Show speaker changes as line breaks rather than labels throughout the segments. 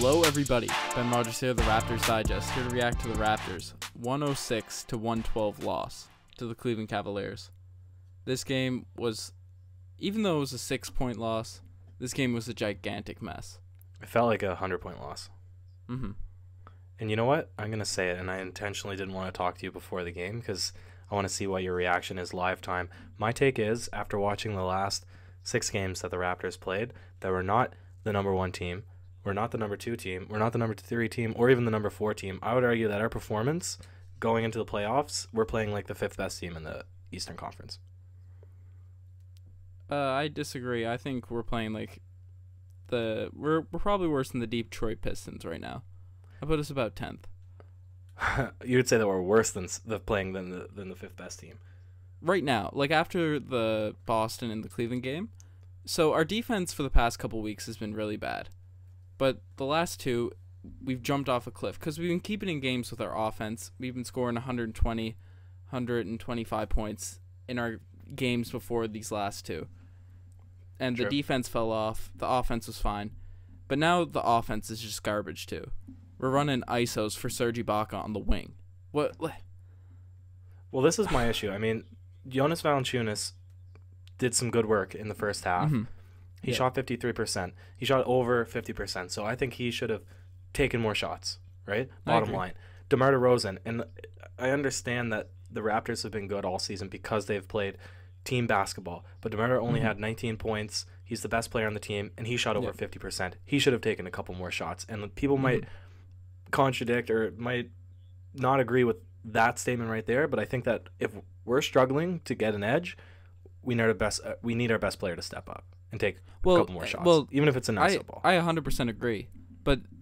Hello, everybody. Ben Rogers here, the Raptors Digest, here to react to the Raptors' 106-112 loss to the Cleveland Cavaliers. This game was, even though it was a 6-point loss, this game was a gigantic mess.
It felt like a 100-point loss.
Mm-hmm.
And you know what? I'm going to say it, and I intentionally didn't want to talk to you before the game because I want to see what your reaction is live time. My take is, after watching the last 6 games that the Raptors played, that we're not the number 1 team, we're not the number 2 team, we're not the number 3 team, or even the number 4 team. I would argue that our performance going into the playoffs, we're playing like the 5th best team in the Eastern Conference.
I disagree. I think we're playing like we're probably worse than the Detroit Pistons right now. I put us about 10th.
You would say that we're worse than the 5th best team
right now, like after the Boston and the Cleveland game. So our defense for the past couple weeks has been really bad, but the last 2 we've jumped off a cliff because we've been keeping in games with our offense. We've been scoring 120, 125 points in our games before these last 2, and
Sure.
The defense fell off. The offense was fine, but now the offense is just garbage too. We're running ISOs for Serge Ibaka on the wing. What?
Well, this is my issue. I mean, Jonas Valanciunas did some good work in the first half.
Mm-hmm.
He shot 53%. He shot over 50%. So I think he should have taken more shots, right? Bottom line. DeMar DeRozan, and I understand that the Raptors have been good all season because they've played team basketball. But DeMar only had 19 points. He's the best player on the team, and he shot over 50%. He should have taken a couple more shots. And people might contradict or might not agree with that statement right there, but I think that if we're struggling to get an edge, we need our best player to step up and take a couple more shots, even if it's an ISO ball.
I 100% agree,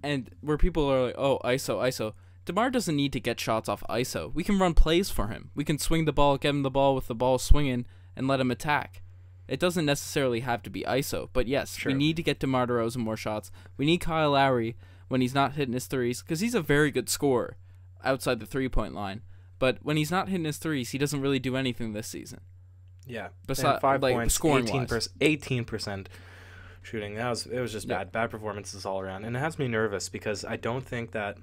and where people are like, oh, ISO, DeMar doesn't need to get shots off ISO. We can run plays for him. We can swing the ball, get him the ball with the ball swinging, and let him attack. It doesn't necessarily have to be ISO, but yes, we need to get DeMar DeRozan more shots. We need Kyle Lowry when he's not hitting his threes, because he's a very good scorer outside the three-point line. But when he's not hitting his threes, he doesn't really do anything this season.
Yeah,
besides
5 points,
scoring
18% shooting. It was just bad performances all around, and it has me nervous because I don't think that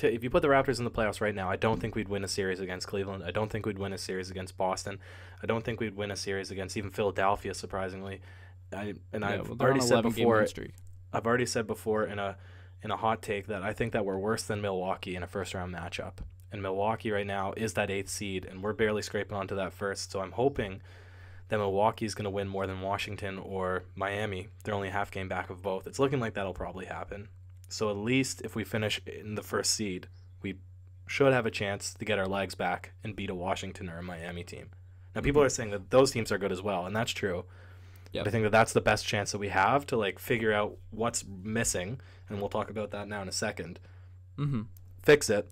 if you put the Raptors in the playoffs right now, I don't think we'd win a series against Cleveland. I don't think we'd win a series against Boston. I don't think we'd win a series against even Philadelphia, surprisingly. I've already said before in a hot take that I think that we're worse than Milwaukee in a first-round matchup. And Milwaukee right now is that 8th seed, and we're barely scraping onto that first. So I'm hoping that Milwaukee is going to win more than Washington or Miami. They're only a half game back of both. It's looking like that'll probably happen. So at least if we finish in the first seed, we should have a chance to get our legs back and beat a Washington or a Miami team. Now, people are saying that those teams are good as well, and that's true. But I think that that's the best chance that we have to like figure out what's missing, and we'll talk about that now in a second. Fix it,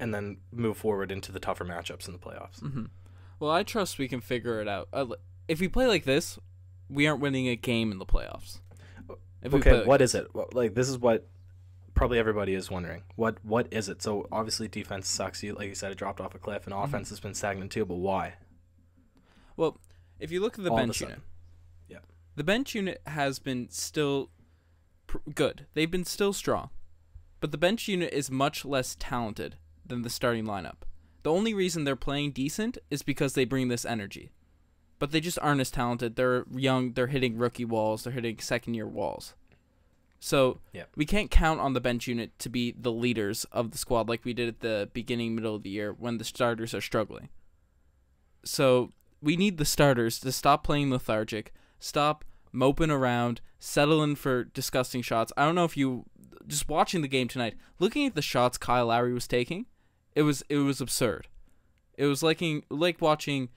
and then move forward into the tougher matchups in the playoffs.
Well, I trust we can figure it out. If we play like this, we aren't winning a game in the playoffs.
What is it? Like, this is what probably everybody is wondering. What is it? So obviously defense sucks. Like you said, it dropped off a cliff, and offense has been stagnant too. But why?
Well, if you look at the bench unit, the bench unit has been still good. They've been still strong, but the bench unit is much less talented than the starting lineup. The only reason they're playing decent is because they bring this energy. But they just aren't as talented. They're young. They're hitting rookie walls. They're hitting second-year walls. So we can't count on the bench unit to be the leaders of the squad like we did at the beginning, middle of the year when the starters are struggling. So we need the starters to stop playing lethargic, stop moping around, settling for disgusting shots. I don't know if you just watching the game tonight, looking at the shots Kyle Lowry was taking, it was absurd. It was like watching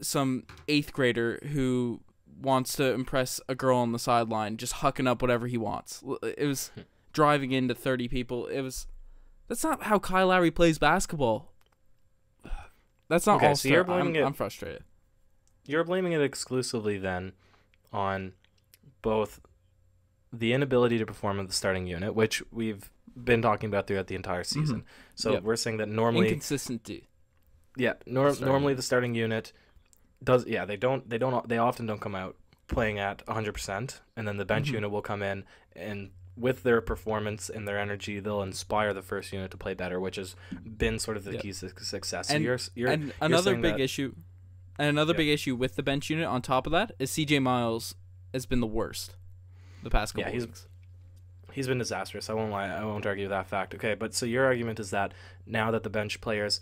some 8th grader who wants to impress a girl on the sideline, just hucking up whatever he wants. It was driving into 30 people. That's not how Kyle Lowry plays basketball. That's not all. So I'm frustrated.
You're blaming it exclusively then on both the inability to perform in the starting unit, which we've been talking about throughout the entire season. So we're saying that normally
inconsistency.
Normally the starting unit they often don't come out playing at 100%, and then the bench unit will come in and with their performance and their energy, they'll inspire the first unit to play better, which has been sort of the key to success. So
and another big issue with the bench unit on top of that is CJ Miles has been the worst the past couple weeks.
He's been disastrous. I won't lie. I won't argue that fact. Okay, but so your argument is that now that the bench players,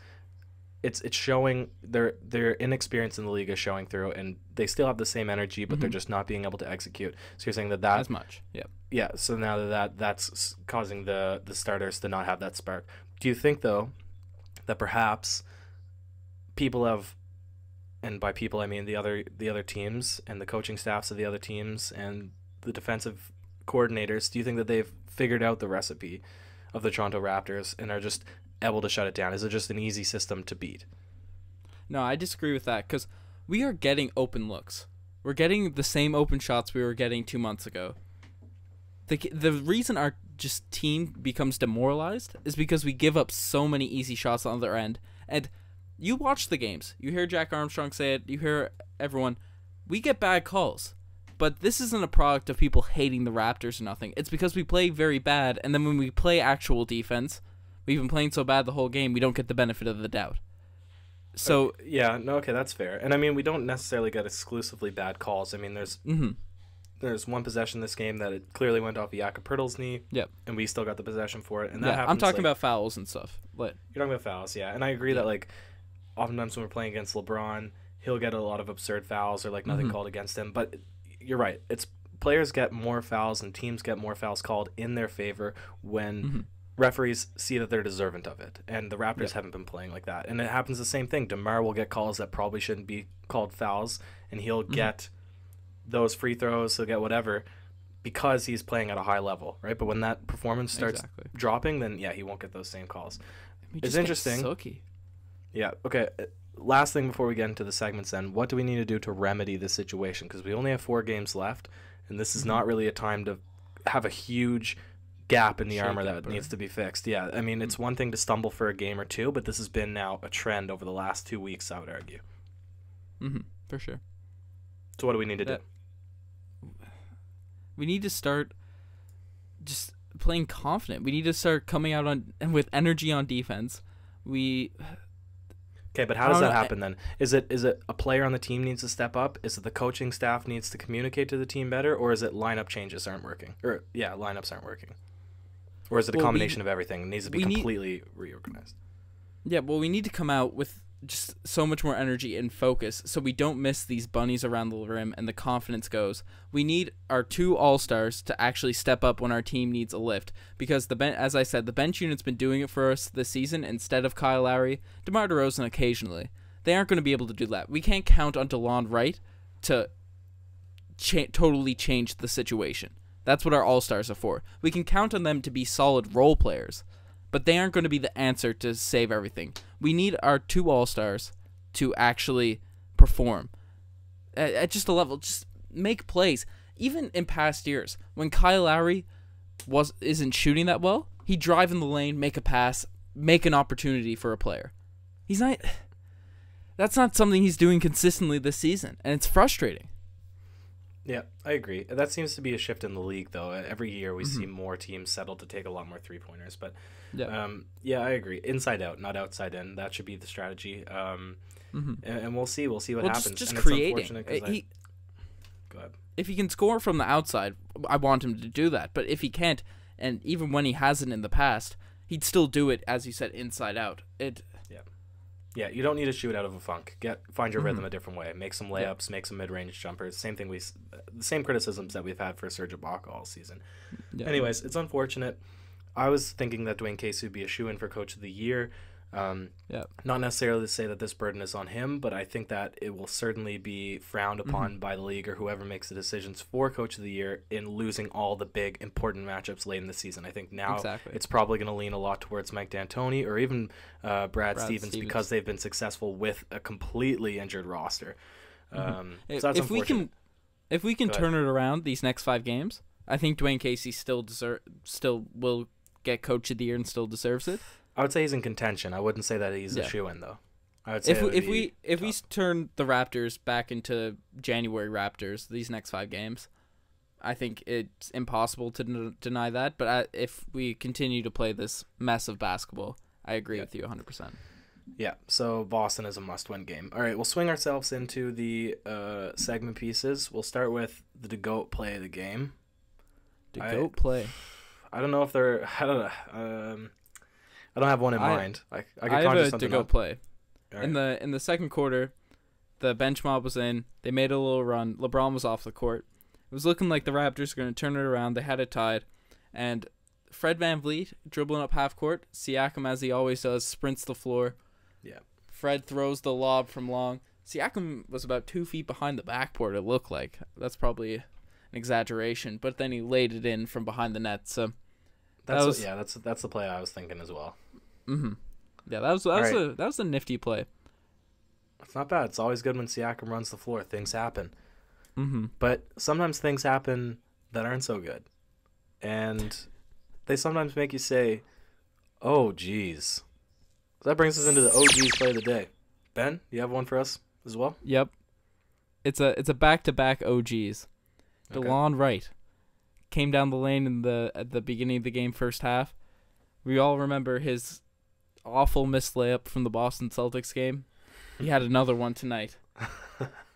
it's showing their inexperience in the league is showing through, and they still have the same energy, but they're just not being able to execute. So you're saying that
as much. Yep.
Yeah. So now that's causing the starters to not have that spark. Do you think though that perhaps people have, and by people I mean the other teams and the coaching staffs of the other teams and the defensive coordinators, do you think that they've figured out the recipe of the Toronto Raptors and are just able to shut it down? Is it just an easy system to beat?
No, I disagree with that because we are getting open looks. We're getting the same open shots we were getting 2 months ago. The reason our just team becomes demoralized is because we give up so many easy shots on the other end. And you watch the games. You hear Jack Armstrong say it. You hear everyone. We get bad calls. But this isn't a product of people hating the Raptors or nothing. It's because we play very bad, and then when we play actual defense, we've been playing so bad the whole game, we don't get the benefit of the doubt. So
okay, that's fair. And I mean, we don't necessarily get exclusively bad calls. I mean, there's one possession this game that it clearly went off Jakob Poeltl's knee.
Yep.
And we still got the possession for it. And that happens,
I'm talking about fouls and stuff. But
you're talking about fouls, yeah. And I agree that like oftentimes when we're playing against LeBron, he'll get a lot of absurd fouls or like nothing called against him. But you're right. It's players get more fouls and teams get more fouls called in their favor when referees see that they're deserving of it. And the Raptors haven't been playing like that. And it happens the same thing. DeMar will get calls that probably shouldn't be called fouls, and he'll get those free throws, he'll get whatever, because he's playing at a high level, right? But when that performance starts dropping, then he won't get those same calls. It's interesting. Yeah, okay. Last thing before we get into the segments then, what do we need to do to remedy this situation? Because we only have 4 games left, and this is not really a time to have a huge gap in the armor that needs to be fixed. Yeah, I mean, it's one thing to stumble for a game or two, but this has been now a trend over the last 2 weeks, I would argue.
For sure.
So what do we need to do?
We need to start just playing confident. We need to start coming out with energy on defense.
Okay, but how does that happen then? Is it a player on the team needs to step up? Is it the coaching staff needs to communicate to the team better? Or is it lineup changes aren't working? Lineups aren't working. Or is it a combination of everything? It needs to be completely reorganized.
Yeah, well, we need to come out with just so much more energy and focus so we don't miss these bunnies around the rim and the confidence goes. We need our 2 all-stars to actually step up when our team needs a lift because, as I said, the bench unit's been doing it for us this season instead of Kyle Lowry, DeMar DeRozan occasionally. They aren't going to be able to do that. We can't count on DeLon Wright to totally change the situation. That's what our all-stars are for. We can count on them to be solid role players, but they aren't going to be the answer to save everything. We need our 2 all-stars to actually perform at just a level. Just make plays. Even in past years, when Kyle Lowry isn't shooting that well, he'd drive in the lane, make a pass, make an opportunity for a player. He's not. That's not something he's doing consistently this season, and it's frustrating.
Yeah, I agree. That seems to be a shift in the league, though. Every year we see more teams settle to take a lot more three-pointers. But, I agree. Inside out, not outside in. That should be the strategy. And we'll see. We'll see what happens.
Just
and
creating.
Go ahead.
If he can score from the outside, I want him to do that. But if he can't, and even when he hasn't in the past, he'd still do it, as you said, inside out.
Yeah, you don't need to shoot out of a funk. Find your rhythm a different way. Make some layups, make some mid-range jumpers. The same criticisms that we've had for Serge Ibaka all season. Yeah. Anyways, it's unfortunate. I was thinking that Dwayne Casey would be a shoo-in for Coach of the Year. Not necessarily to say that this burden is on him, but I think that it will certainly be frowned upon by the league or whoever makes the decisions for Coach of the Year in losing all the big important matchups late in the season. I think now it's probably going to lean a lot towards Mike D'Antoni or even Brad Stevens because they've been successll with a completely injured roster. So that's unfortunate.
If we can turn it around these next 5 games, I think Dwayne Casey still will get Coach of the Year and still deserves it.
I would say he's in contention. I wouldn't say that he's a shoo-in, though. I would say
if we turn the Raptors back into January Raptors these next 5 games, I think it's impossible to deny that. But if we continue to play this mess of basketball, I agree with you 100%.
Yeah, so Boston is a must-win game. All right, we'll swing ourselves into the segment pieces. We'll start with the GOAT play of the game.
GOAT play.
I don't know if they're. I don't know. I don't have one in mind. I could conjure something
GOAT
up.
play.
Right.
In the second quarter, the bench mob was in. They made a little run. LeBron was off the court. It was looking like the Raptors were going to turn it around. They had it tied, and Fred VanVleet dribbling up half court. Siakam, as he always does, sprints the floor.
Yeah.
Fred throws the lob from long. Siakam was about 2 feet behind the backboard, it looked like. That's probably an exaggeration, but then he laid it in from behind the net. So
that's the play I was thinking as well.
Mm-hmm. Yeah, that was a nifty play.
It's not bad. It's always good when Siakam runs the floor. Things happen.
Mm-hmm.
But sometimes things happen that aren't so good. And they sometimes make you say, oh, geez. So that brings us into the OG's play of the day. Ben, you have one for us as well?
Yep. It's a back-to-back OGs.
Okay.
DeLon Wright came down the lane at the beginning of the game first half. We all remember his awful missed layup from the Boston Celtics game. He had another one tonight.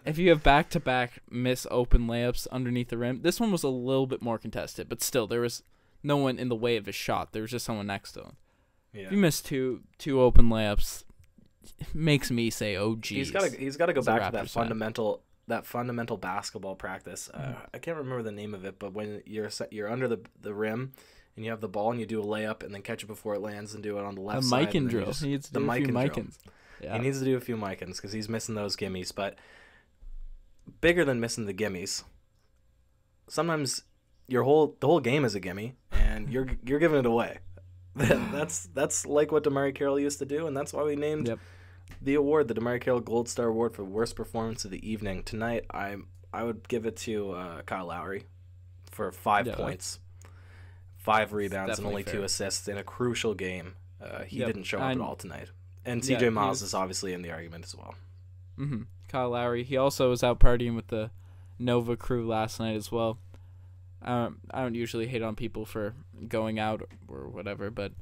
If you have back-to-back miss open layups underneath the rim, this one was a little bit more contested, but still there was no one in the way of his shot. There was just someone next to him. Yeah. If you miss two open layups, it makes me say, "Oh, geez."
He's got to go back to that fundamental basketball practice. I can't remember the name of it, but when you're under the rim and you have the ball and you do a layup and then catch it before it lands and do it on the left side.
The Mikan drill. He needs to do a few Mikans.
Yeah. He needs to do a few Mikans because he's missing those gimmies. But bigger than missing the gimmies, sometimes the whole game is a gimme and you're giving it away. That's like what DeMarre Carroll used to do, and that's why we named the award the DeMarre Carroll Gold Star Award for worst performance of the evening. Tonight, I would give it to Kyle Lowry for 5 points, 5 rebounds, and only fair. 2 assists in a crucial game. He didn't show up at all tonight. And CJ Miles is obviously in the argument as well.
Mm-hmm. Kyle Lowry. He also was out partying with the Nova crew last night as well. I don't usually hate on people for going out or whatever, but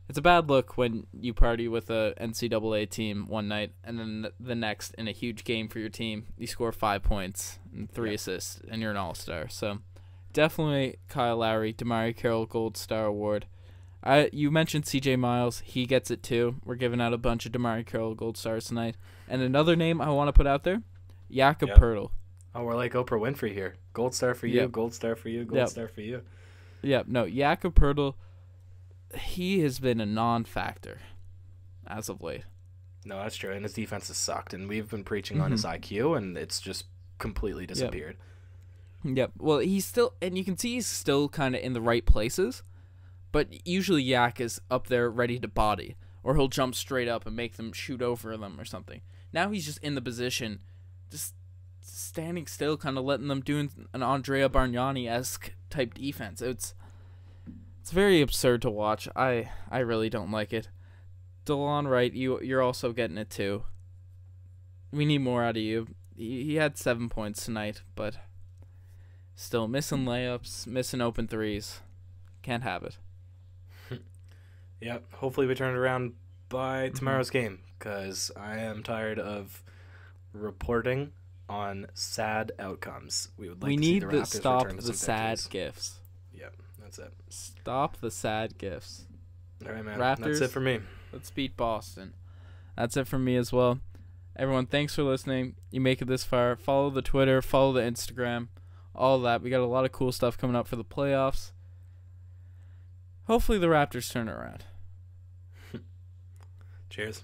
it's a bad look when you party with a NCAA team one night and then the next in a huge game for your team, you score 5 points and 3 assists and you're an all-star. So definitely Kyle Lowry, DeMarre Carroll Gold Star Award. You mentioned CJ Miles. He gets it too. We're giving out a bunch of DeMarre Carroll Gold Stars tonight. And another name I want to put out there, Jakob Poeltl.
Oh, we're like Oprah Winfrey here. Gold star for you, gold star for you, gold star for you.
Yeah, no, Jakob Poeltl, he has been a non-factor as of late.
No, that's true. And his defense has sucked. And we've been preaching on his IQ, and it's just completely disappeared.
Yep. Well, he's still, and you can see he's still kind of in the right places, but usually Yak is up there ready to body, or he'll jump straight up and make them shoot over them or something. Now he's just in the position, just standing still, kind of letting them do an Andrea Bargnani-esque type defense. It's very absurd to watch. I really don't like it. DeLon Wright, you're also getting it too. We need more out of you. He had 7 points tonight, but still missing layups, missing open threes. Can't have it.
Yeah, hopefully we turn it around by tomorrow's game, because I am tired of reporting on sad outcomes. We need the Raptors to
stop the sad gifts.
Yep, that's it.
Stop the sad gifts.
All right, man.
Raptors,
that's it for me.
Let's beat Boston. That's it for me as well. Everyone, thanks for listening. You make it this far. Follow the Twitter, follow the Instagram, all that. We got a lot of cool stuff coming up for the playoffs. Hopefully the Raptors turn it around.
Cheers.